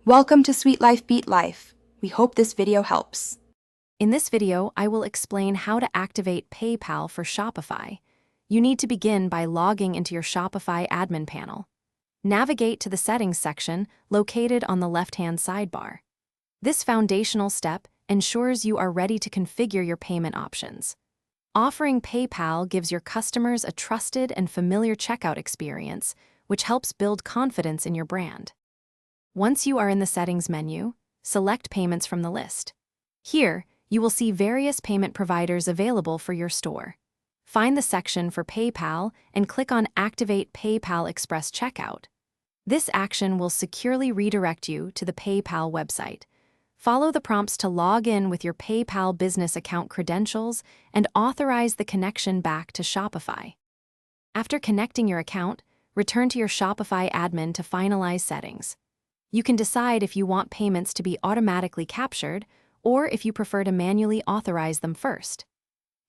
Welcome to Sweet Life Beat Life. We hope this video helps. In this video, I will explain how to activate PayPal for Shopify. You need to begin by logging into your Shopify admin panel. Navigate to the Settings section located on the left-hand sidebar. This foundational step ensures you are ready to configure your payment options. Offering PayPal gives your customers a trusted and familiar checkout experience, which helps build confidence in your brand. Once you are in the Settings menu, select Payments from the list. Here, you will see various payment providers available for your store. Find the section for PayPal and click on Activate PayPal Express Checkout. This action will securely redirect you to the PayPal website. Follow the prompts to log in with your PayPal business account credentials and authorize the connection back to Shopify. After connecting your account, return to your Shopify admin to finalize settings. You can decide if you want payments to be automatically captured or if you prefer to manually authorize them first.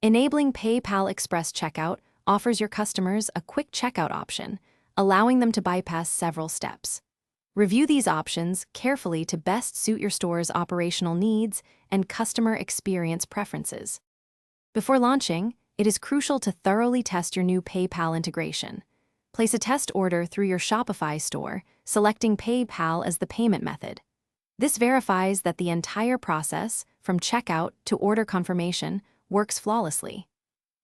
Enabling PayPal Express Checkout offers your customers a quick checkout option, allowing them to bypass several steps. Review these options carefully to best suit your store's operational needs and customer experience preferences. Before launching, it is crucial to thoroughly test your new PayPal integration. Place a test order through your Shopify store, selecting PayPal as the payment method. This verifies that the entire process, from checkout to order confirmation, works flawlessly.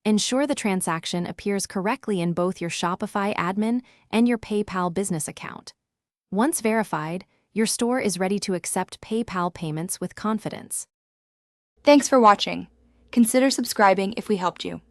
Ensure the transaction appears correctly in both your Shopify admin and your PayPal business account. Once verified, your store is ready to accept PayPal payments with confidence. Thanks for watching. Consider subscribing if we helped you.